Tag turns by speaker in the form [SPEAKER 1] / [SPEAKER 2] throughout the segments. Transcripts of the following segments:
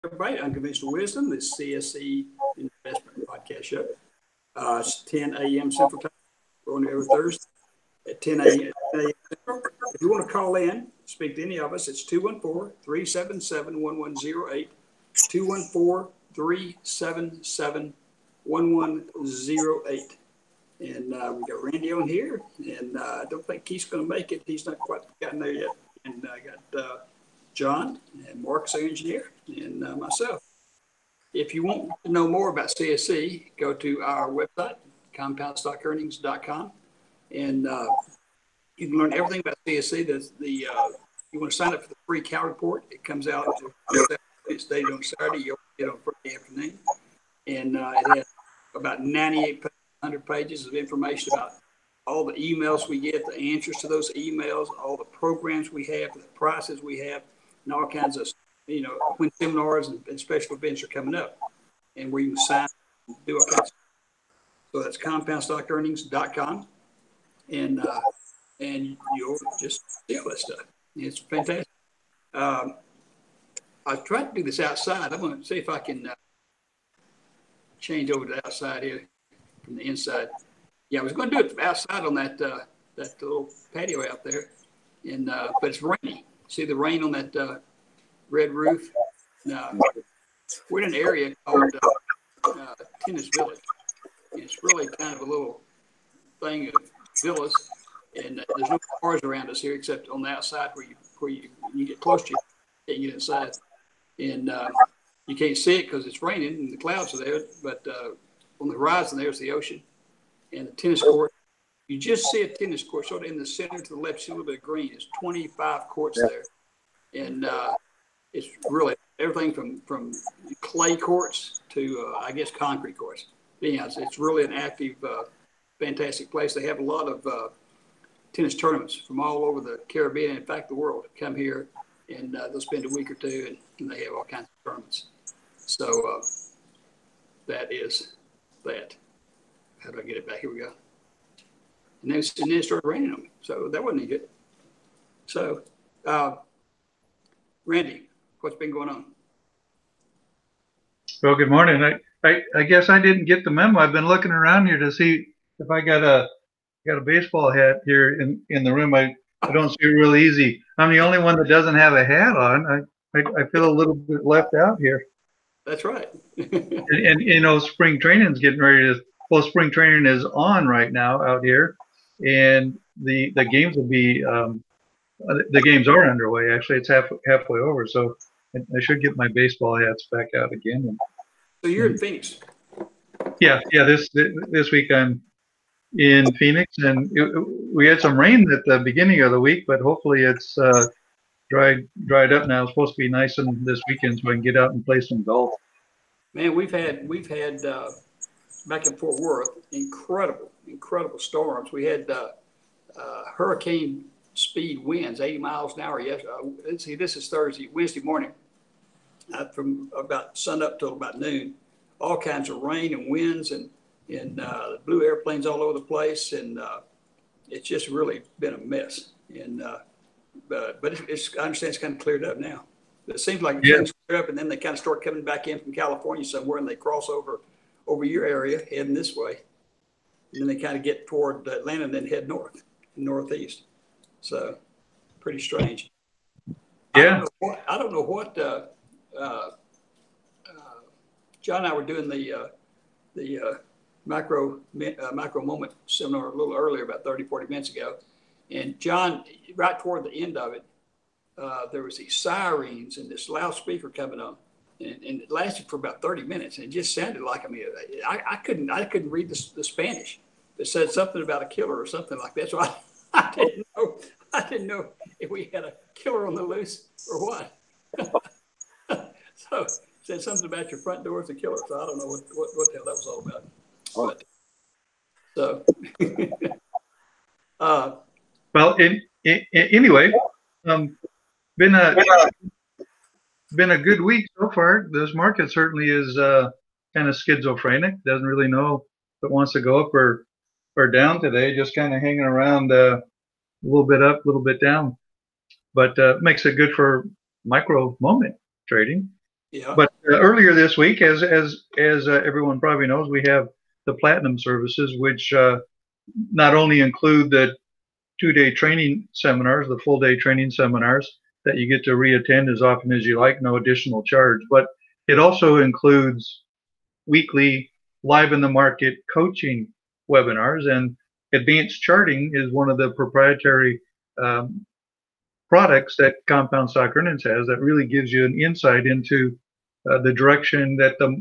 [SPEAKER 1] everybody. Unconventional Wisdom, the CSE Investment Podcast Show. It's 10 a.m. Central Time. We're on every Thursday at 10 a.m. Central. If you want to call in, speak to any of us, it's 214-377-1108, 214-377-1108. And we got Randy on here, and I don't think Keith's going to make it. He's not quite gotten there yet. And I got John and Mark's our engineer, and myself. If you want to know more about CSE, go to our website, compoundstockearnings.com, and you can learn everything about CSE. You want to sign up for the free cow report. It comes out. It's dated on Saturday. You'll get it on Friday afternoon, and it has about 100 pages of information about all the emails we get, the answers to those emails, all the programs we have, the prices we have, and all kinds of, when seminars and special events are coming up, and where you can sign and do all kinds of stuff. So that's compoundstockearnings.com, and you'll just see all that stuff. It's fantastic. I tried to do this outside. I'm going to see if I can change over to the outside here from the inside. Yeah, I was going to do it outside on that little patio out there, and but it's rainy. See the rain on that red roof? We're in an area called Tennis Village. It's really kind of a little thing of villas, and there's no cars around us here except on the outside where you get close to you get inside, and you can't see it because it's raining and the clouds are there. But on the horizon there's the ocean and the tennis court. You just see a tennis court sort of in the center to the left. See a little bit of green. There's 25 courts there, and it's really everything from clay courts to I guess concrete courts. Yeah, it's really an active, fantastic place. They have a lot of tennis tournaments from all over the Caribbean, in fact, the world, come here, and they'll spend a week or two, and they have all kinds of tournaments. So that is that. How do I get it back? Here we go. And then it started raining on me, so that wasn't any good. So, Randy, what's been going on?
[SPEAKER 2] Well, good morning. I guess I didn't get the memo. I've been looking around here to see if I got a baseball hat here in the room. I don't see it real easy. I'm the only one that doesn't have a hat on. I feel a little bit left out here.
[SPEAKER 1] That's right.
[SPEAKER 2] and spring training is getting ready to. Well, spring training is on right now out here, and the games will be the games are underway. Actually, it's halfway over, so I should get my baseball hats back out again.
[SPEAKER 1] So you're in Phoenix.
[SPEAKER 2] Yeah. This week I'm in Phoenix, and we had some rain at the beginning of the week, but hopefully it's dried up now. It's supposed to be nice this weekend, so I can get out and play some golf.
[SPEAKER 1] Man, we've had back in Fort Worth incredible storms. We had hurricane speed winds, 80 miles an hour. Yes, let's see, this is Wednesday morning, from about sun up till about noon. All kinds of rain and winds and blue airplanes all over the place, and it's just really been a mess. And but I understand it's kind of cleared up now. It seems like things clear up, and then they kind of start coming back in from California somewhere, and they cross over your area, heading this way, and then they kind of get toward Atlanta and then head northeast. So pretty strange.
[SPEAKER 2] Yeah.
[SPEAKER 1] I don't know what John and I were doing the micro moment seminar a little earlier, about 30-40 minutes ago, and John, right toward the end of it, there was these sirens and this loudspeaker coming on. And it lasted for about 30 minutes, and it just sounded like, I couldn't read the Spanish. It said something about a killer or something like that. So I didn't know if we had a killer on the loose or what. So it said something about your front door is a killer. So I don't know what the hell that was all about. But,
[SPEAKER 2] well, anyway, been a good week so far. This market certainly is kind of schizophrenic. Doesn't really know if it wants to go up or down today. Just kind of hanging around, a little bit up, a little bit down. But makes it good for micro moment trading.
[SPEAKER 1] Yeah.
[SPEAKER 2] But earlier this week, as everyone probably knows, we have the platinum services, which not only include the 2-day training seminars, the full day training seminars that you get to reattend as often as you like, no additional charge, but it also includes weekly live in the market coaching webinars. And advanced charting is one of the proprietary um, products that Compound Stock Earnings has that really gives you an insight into the direction that the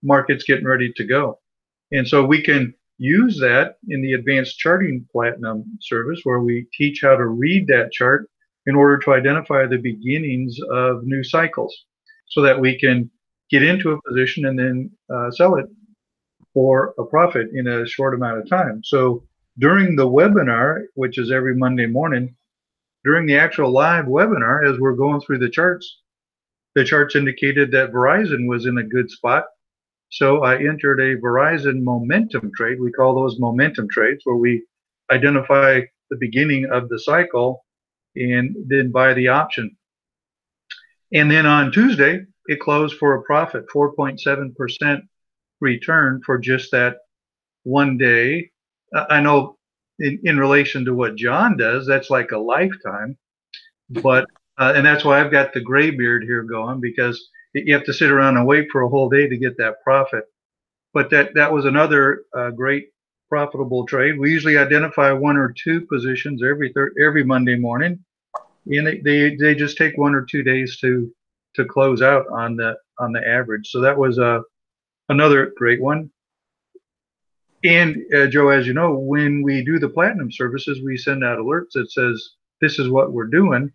[SPEAKER 2] market's getting ready to go. And so we can use that in the advanced charting platinum service where we teach how to read that chart in order to identify the beginnings of new cycles so that we can get into a position and then sell it for a profit in a short amount of time. So during the webinar, which is every Monday morning, during the actual live webinar, as we're going through the charts indicated that Verizon was in a good spot. So I entered a Verizon momentum trade. We call those momentum trades, where we identify the beginning of the cycle and then buy the option. And then on Tuesday, it closed for a profit, 4.7% return for just that one day. I know in relation to what John does, that's like a lifetime. But and that's why I've got the gray beard here going, because you have to sit around and wait for a whole day to get that profit. But that was another great profitable trade. We usually identify one or two positions every Monday morning, and they just take 1 or 2 days to close out on the average. So that was another great one. And Joe, as you know, when we do the platinum services, we send out alerts that says this is what we're doing.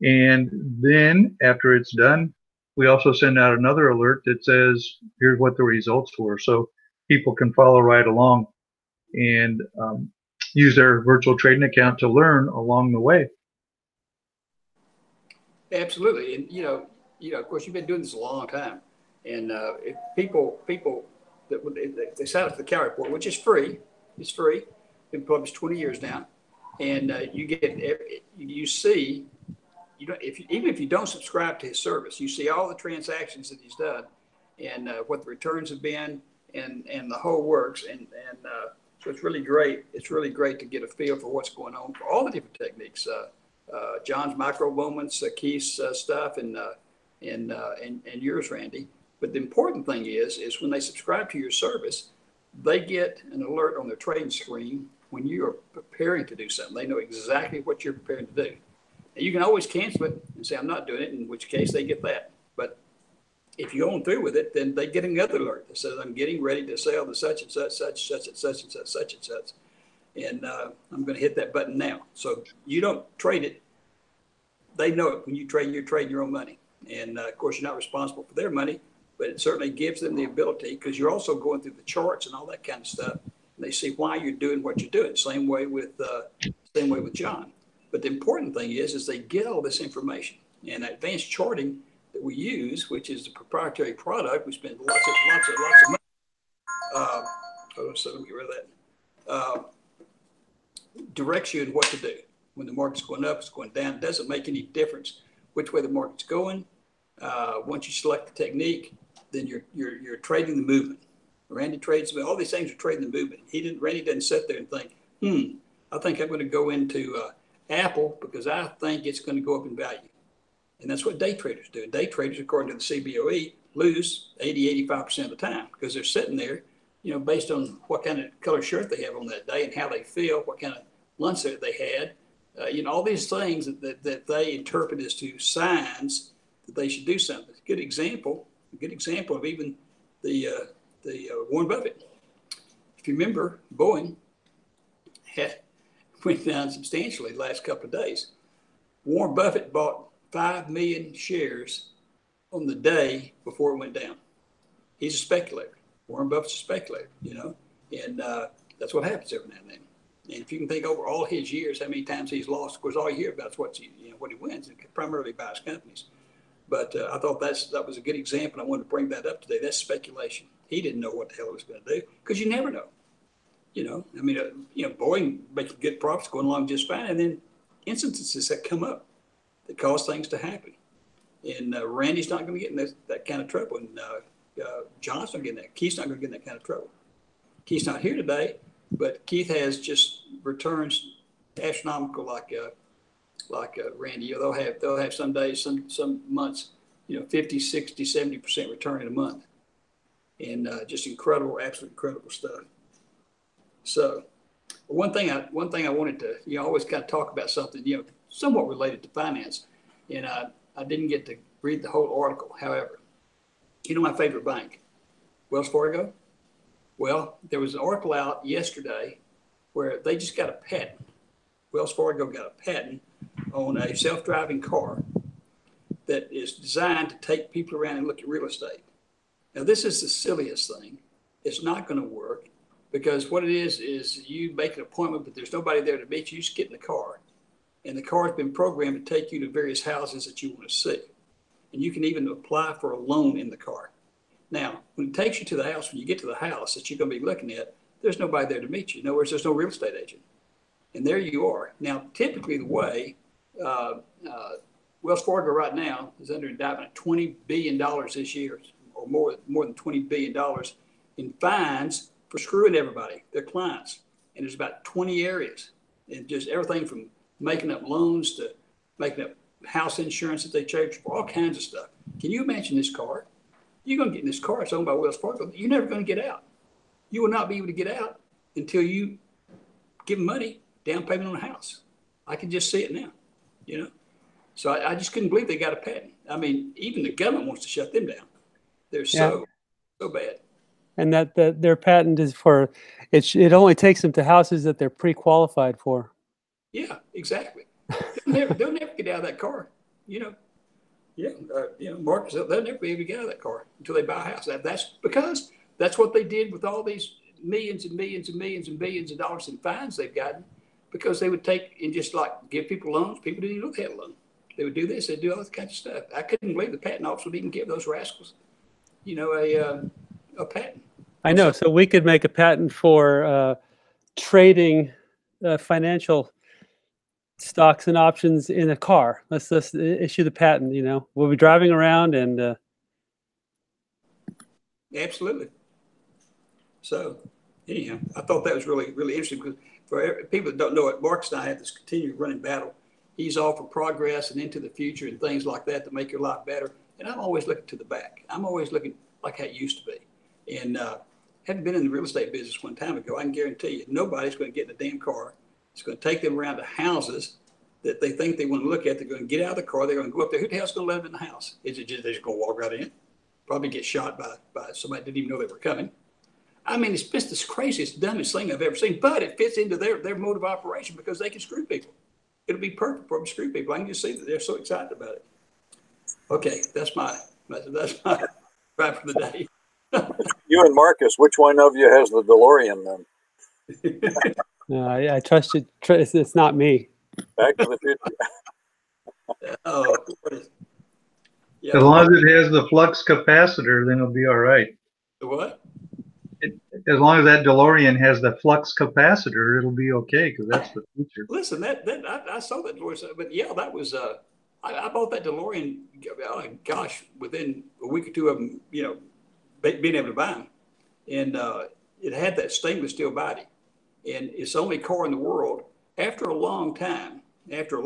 [SPEAKER 2] And then after it's done, we also send out another alert that says, here's what the results were. So people can follow right along and use their virtual trading account to learn along the way.
[SPEAKER 1] Absolutely. And, of course, you've been doing this a long time. And if people that they sign up for the Cow Report, which is free, it's free, been published 20 years now. And you see, even if you don't subscribe to his service, you see all the transactions that he's done and what the returns have been and the whole works. And so it's really great. It's really great to get a feel for what's going on for all the different techniques. John's micro moments, Keith's stuff, and yours, Randy. But the important thing is when they subscribe to your service, they get an alert on their trading screen when you are preparing to do something. They know exactly what you're preparing to do. And you can always cancel it and say, I'm not doing it, in which case they get that. But if you go on through with it, then they get another alert that says, I'm getting ready to sell the such and such, such and such and such, such and such. And I'm going to hit that button now. So you don't trade it. They know it when you trade, you're trading your own money. And of course, you're not responsible for their money, but it certainly gives them the ability, because you're also going through the charts and all that kind of stuff. And they see why you're doing what you're doing. Same way with John. But the important thing is they get all this information. And advanced charting that we use, which is the proprietary product, we spend lots of money. So let me get rid of that. Directs you in what to do. When the market's going up, it's going down. It doesn't make any difference which way the market's going. Once you select the technique, then you're trading the movement. Randy trades all these things are trading the movement. Randy doesn't sit there and think, I think I'm going to go into Apple because I think it's going to go up in value. And that's what day traders do. Day traders, according to the CBOE, lose 85% of the time because they're sitting there, based on what kind of color shirt they have on that day and how they feel, what kind of lunch that they had. All these things that they interpret as to signs that they should do something. A good example of even the Warren Buffett. If you remember, Boeing went down substantially the last couple of days. Warren Buffett bought 5 million shares on the day before it went down. He's a speculator. Warren Buffett's a speculator, and that's what happens every now and then. And if you can think over all his years, how many times he's lost, of course, all you hear about is what he wins, and primarily buys companies. But I thought that was a good example. I wanted to bring that up today. That's speculation. He didn't know what the hell it was going to do because you never know. Boeing making good profits, going along just fine, and then instances that come up that cause things to happen. And Randy's not going to get in that kind of trouble. And John's not getting that. Keith's not going to get in that kind of trouble. Keith's not here today, but Keith has just returns astronomical like Randy. You know, they'll have some days, some months, 50, 60, 70% return in a month. And just incredible, absolutely incredible stuff. So one thing I wanted to, always kind of talk about something, somewhat related to finance. And I didn't get to read the whole article. However, my favorite bank, Wells Fargo. Well, there was an article out yesterday where they just got a patent. Wells Fargo got a patent on a self-driving car that is designed to take people around and look at real estate. Now, this is the silliest thing. It's not going to work because what it is you make an appointment, but there's nobody there to meet you. You just get in the car. And the car has been programmed to take you to various houses that you want to see. And you can even apply for a loan in the car. Now, when it takes you to the house, when you get to the house that you're going to be looking at, there's nobody there to meet you. In other words, there's no real estate agent. And there you are. Now, typically the way Wells Fargo right now is under indictment of $20 billion this year, or more than $20 billion in fines for screwing everybody, their clients. And there's about 20 areas. And just everything from making up loans to making up house insurance that they charge for, all kinds of stuff. Can you imagine this car? You're going to get in this car. It's owned by Wells Fargo. You're never going to get out. You will not be able to get out until you give them money, down payment on a house. I can just see it now, So I just couldn't believe they got a patent. I mean, even the government wants to shut them down. They're so bad.
[SPEAKER 3] And that their patent is for it only takes them to houses that they're pre-qualified for.
[SPEAKER 1] Yeah, exactly. They'll never get out of that car. Marcus, they'll never be able to get out of that car until they buy a house. That's because that's what they did with all these millions and millions and millions and billions of dollars in fines they've gotten, because they would take and just like give people loans. People didn't even know they had a loan. They would do this. They'd do all this kind of stuff. I couldn't believe the patent office would even give those rascals, a patent.
[SPEAKER 3] I know. So we could make a patent for trading financial stocks and options in a car. Let's issue the patent. We'll be driving around and.
[SPEAKER 1] Absolutely. So, anyhow, I thought that was really, really interesting because for people that don't know it, Marcus and I have this continued running battle. He's all for progress and into the future and things like that to make your life better. And I'm always looking to the back. I'm always looking like how it used to be. And having been in the real estate business one time ago, I can guarantee you nobody's going to get in a damn car. It's going to take them around to houses that they think they want to look at. They're going to get out of the car. They're going to go up there. Who the hell's going to let them in the house? Is it just they're just going to walk right in? Probably get shot by somebody that didn't even know they were coming. I mean, it's just the craziest, dumbest thing I've ever seen, but it fits into their mode of operation because they can screw people. It'll be perfect for them to screw people. I can just see that they're so excited about it. Okay, that's my right for the day.
[SPEAKER 4] You and Marcus, which one of you has the DeLorean then?
[SPEAKER 3] No, I trust you. It's not me.
[SPEAKER 4] Back to the future.
[SPEAKER 1] Oh, yeah.
[SPEAKER 2] As long as it has the flux capacitor, then it'll be all right.
[SPEAKER 1] The what?
[SPEAKER 2] As long as that DeLorean has the flux capacitor, it'll be okay because that's the future.
[SPEAKER 1] Listen, I saw that DeLorean, but yeah, that was I bought that DeLorean. Gosh, within a week or two of them, being able to buy them, and it had that stainless steel body, and it's the only car in the world. After a long time, after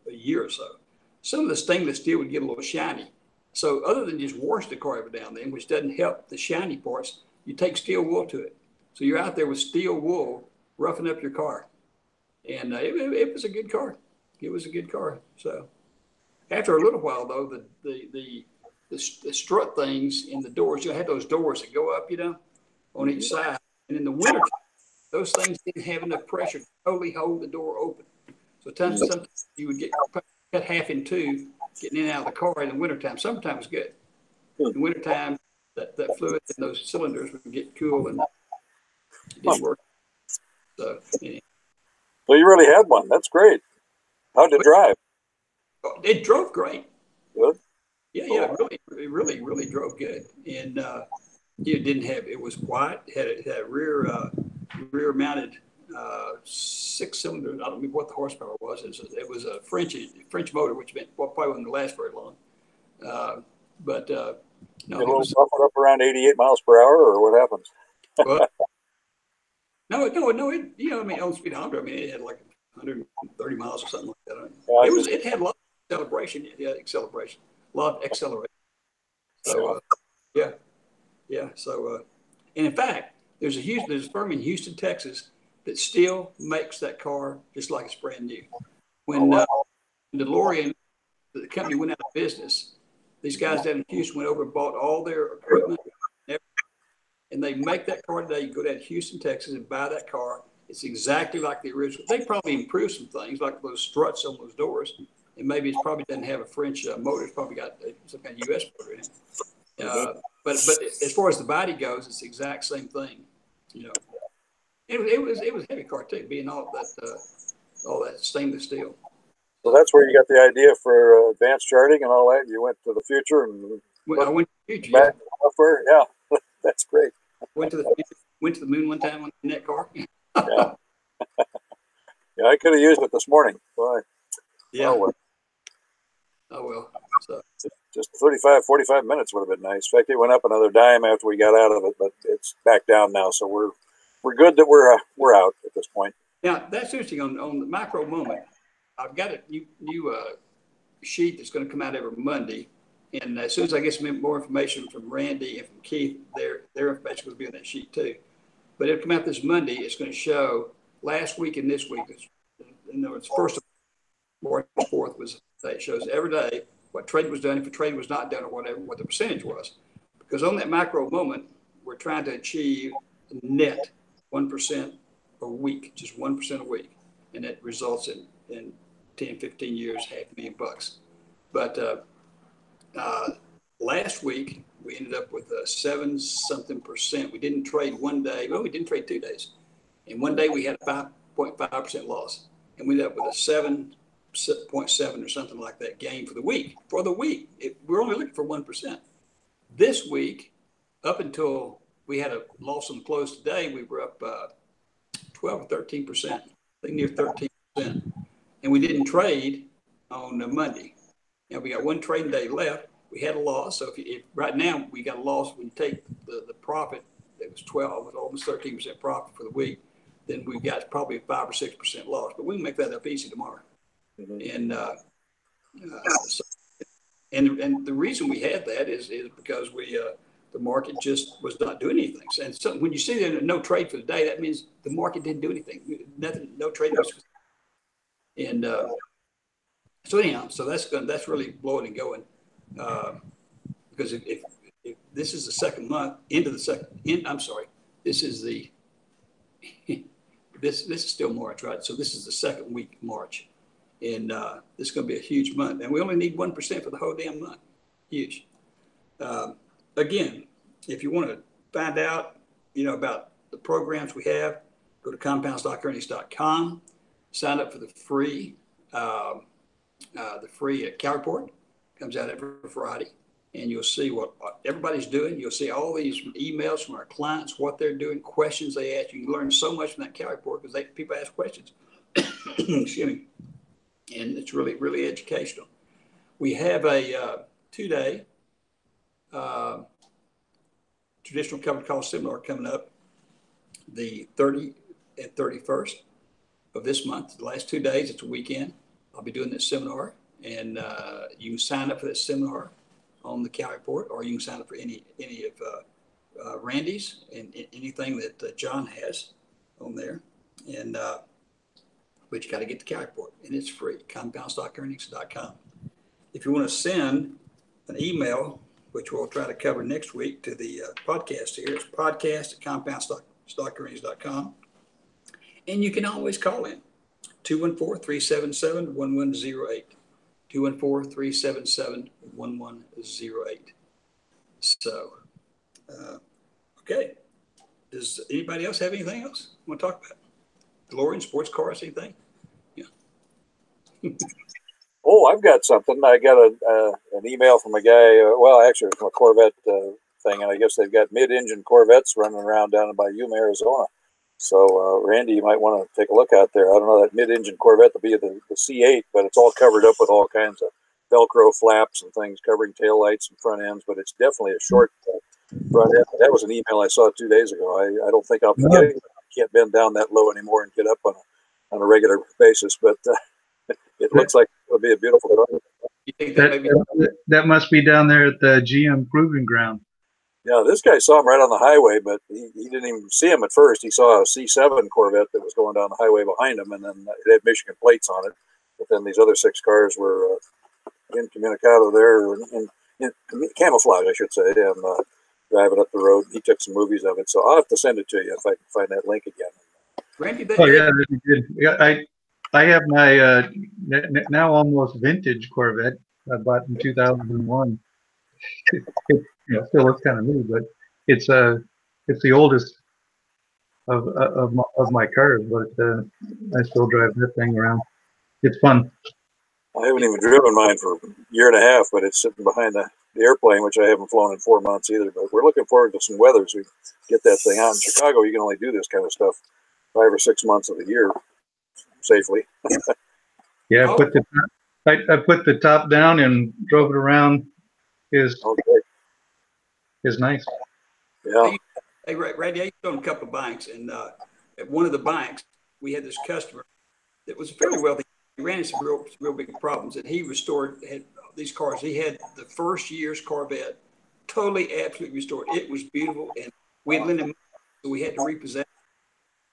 [SPEAKER 1] a year or so, some of the stainless steel would get a little shiny. So other than just wash the car every now and then, which doesn't help the shiny parts, you take steel wool to it. So you're out there with steel wool roughing up your car. And it was a good car. It was a good car. So after a little while, though, the strut things in the doors, you had those doors that go up, on each side. And in the winter, those things didn't have enough pressure to totally hold the door open. So sometimes you would get cut half in two getting in and out of the car in the wintertime. Summertime was good. In the wintertime, that fluid in those cylinders would get cool and it didn't work. So, yeah.
[SPEAKER 4] So you really had one. That's great. How'd it drive?
[SPEAKER 1] It drove great.
[SPEAKER 4] Good.
[SPEAKER 1] Yeah, it really drove good. And it was quiet. It had a rear mounted 6-cylinder. I don't remember what the horsepower was. It was a French motor, which meant probably wasn't going to last very long. No,
[SPEAKER 4] it was up around 88 miles per hour, or what happens?
[SPEAKER 1] Well, no. I mean, on speedometer, I mean, it had like 130 miles or something like that. It had a lot of acceleration. A lot of acceleration. So, yeah. So, and in fact, there's a firm in Houston, Texas, that still makes that car just like it's brand new. When DeLorean, the company, went out of business, these guys down in Houston went over and bought all their equipment, and they make that car today. You go down to Houston, Texas, and buy that car. It's exactly like the original. They probably improved some things, like those struts on those doors, and maybe it probably doesn't have a French motor. It's probably got some kind of U.S. motor in it. But as far as the body goes, it's the exact same thing. You know, it was a heavy car too, being all that stainless steel.
[SPEAKER 4] So that's where you got the idea for advanced charting and all that. You went to the future and
[SPEAKER 1] I went to the future.
[SPEAKER 4] Back software. Yeah, that's great.
[SPEAKER 1] Went to the moon one time in that car.
[SPEAKER 4] Yeah. Yeah, I could have used it this morning. Boy.
[SPEAKER 1] Yeah. Oh well. So
[SPEAKER 4] just 35, 45 minutes would have been nice. In fact, it went up another dime after we got out of it, but it's back down now. So we're good that we're out at this point.
[SPEAKER 1] Now that's interesting on the macro moment. I've got a new sheet that's going to come out every Monday, and as soon as I get some more information from Randy and from Keith, their information will be on that sheet too. But it'll come out this Monday. It's going to show last week and this week. It's first of March 4th was the day. It shows every day what trade was done, if a trade was not done, or whatever, what the percentage was. Because on that macro moment, we're trying to achieve net 1% a week, just 1% a week, and that results in 10, 15 years, $500,000. But last week, we ended up with 7-something%. We didn't trade one day. Well, we didn't trade 2 days. And one day we had a 5.5% loss. And we ended up with a 7.7 or something like that gain for the week. For the week, we're only looking for 1%. This week, up until we had a loss on the close today, we were up 12 or 13%, I think near 13%. And we didn't trade on Monday. Now we got one trading day left. We had a loss. So if right now we got a loss, when you take the profit, that was 12, almost 13% profit for the week, then we've got probably a 5 or 6% loss. But we can make that up easy tomorrow. Mm-hmm. And the reason we had that is because the market just was not doing anything. And so when you see there no trade for the day, that means the market didn't do anything. Nothing, no trade was. And so anyhow, so that's really blowing and going. Because if this is the second month this is the this is still March, right? So this is the second week of March, and this is going to be a huge month, and we only need 1% for the whole damn month. Huge. Again, if you want to find out, about the programs we have, go to compoundstockearnings.com, sign up for the free Cow Report. Comes out every Friday, and you'll see what everybody's doing. You'll see all these emails from our clients, what they're doing, questions they ask. You can learn so much from that Cow Report because people ask questions. Excuse me. And it's really, really educational. We have a 2-day traditional covered call seminar coming up the 30th and 31st of this month. The last 2 days, it's a weekend. I'll be doing this seminar. And you can sign up for this seminar on the Cow Report, or you can sign up for any of Randy's and anything that John has on there. And but you got to get the Cow Report, and it's free. CompoundStockEarnings.com. If you want to send an email, which we'll try to cover next week, to the podcast here, it's podcast@CompoundStockEarnings.com. And you can always call in 214-377-1108. 214-377-1108. So, okay. Does anybody else have anything else you want to talk about? DeLorean, sports cars, anything? Yeah.
[SPEAKER 4] Oh, I've got something. I got an email from a guy, actually from a Corvette thing, and I guess they've got mid-engine Corvettes running around down by Yuma, Arizona. So, Randy, you might want to take a look out there. I don't know, that mid-engine Corvette will be the C8, but it's all covered up with all kinds of Velcro flaps and things covering tail lights and front ends, but it's definitely a short front end. That was an email I saw 2 days ago. I don't think I'll be getting it. I can't bend down that low anymore and get up on a regular basis, but it looks like it'll be a beautiful car.
[SPEAKER 1] You think that maybe
[SPEAKER 2] That must be down there at the GM Proving Ground.
[SPEAKER 4] Yeah, this guy saw him right on the highway, but he didn't even see him at first. He saw a C7 Corvette that was going down the highway behind him, and then it had Michigan plates on it. But then these other 6 cars were incommunicado there, in camouflage, I should say, and driving up the road. He took some movies of it, so I'll have to send it to you if I can find that link again.
[SPEAKER 1] Randy,
[SPEAKER 2] Oh yeah, that'd be good. Yeah, I have my now almost vintage Corvette I bought in 2001. It still looks kind of new, but it's the oldest of my cars, but I still drive that thing around. It's fun.
[SPEAKER 4] I haven't even driven mine for a year and a half, but it's sitting behind the airplane, which I haven't flown in 4 months either. But we're looking forward to some weather so we get that thing out. In Chicago, you can only do this kind of stuff 5 or 6 months of the year safely.
[SPEAKER 2] Yeah, I put the top down and drove it around. Is nice.
[SPEAKER 4] Yeah.
[SPEAKER 1] Hey, Randy, I used to own a couple of banks, and at one of the banks, we had this customer that was fairly wealthy. He ran into some real big problems, and he had these cars. He had the first year's Corvette, totally, absolutely restored. It was beautiful, and we had lent him, so we had to repossess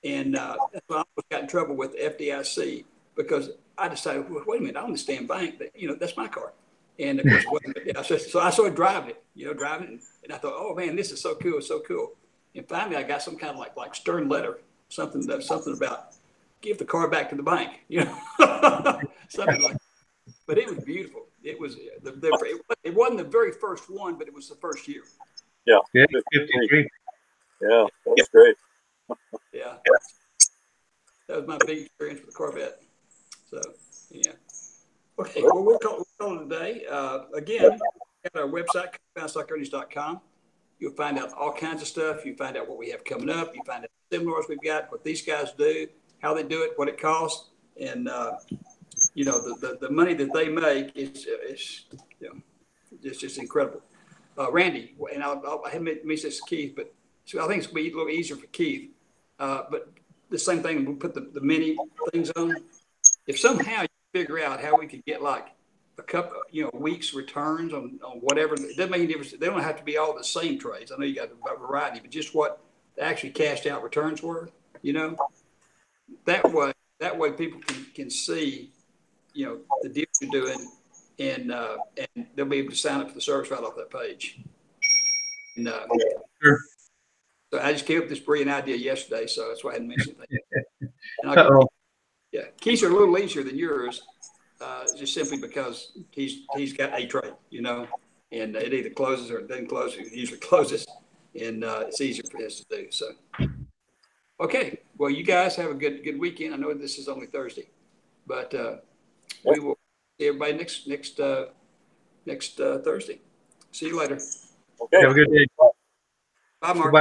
[SPEAKER 1] it. And that's why I almost got in trouble with the FDIC, because I decided, well, wait a minute, I understand bank, but that's my car. And of course, so I started driving it, and I thought, oh man, this is so cool, so cool. And finally, I got some kind of like stern letter, something about give the car back to the bank, something like that. But it was beautiful. It was it wasn't the very first one, but it was the first year.
[SPEAKER 4] Yeah,
[SPEAKER 2] 53.
[SPEAKER 4] Yeah, that's great.
[SPEAKER 1] Yeah, that was my big experience with the Corvette. So yeah. Okay, well, we'll call it a day. Again, at our website, compoundstockearnings.com. You'll find out all kinds of stuff. You find out what we have coming up. You find out seminars we've got, what these guys do, how they do it, what it costs, and the money that they make is just incredible. Randy, and I had mentioned this to Keith, but so I think it's going to be a little easier for Keith. But the same thing, we put the mini things on. If somehow you figure out how we could get like a couple, weeks returns on whatever, it doesn't make any difference. They don't have to be all the same trades. I know you got a variety, but just what the actually cashed out returns were, that way people can see, the deals you're doing, and they'll be able to sign up for the service right off that page. And
[SPEAKER 2] Sure.
[SPEAKER 1] so I just came up with this brilliant idea yesterday, so that's why I hadn't mentioned anything. Yeah, keys are a little easier than yours, just simply because he's got a trade, and it either closes or it doesn't close. It usually closes, and it's easier for us to do. So, okay, well, you guys have a good weekend. I know this is only Thursday, but we will see everybody next Thursday. See you later.
[SPEAKER 4] Okay.
[SPEAKER 2] Have a good day.
[SPEAKER 1] Bye, Mark.
[SPEAKER 2] Bye.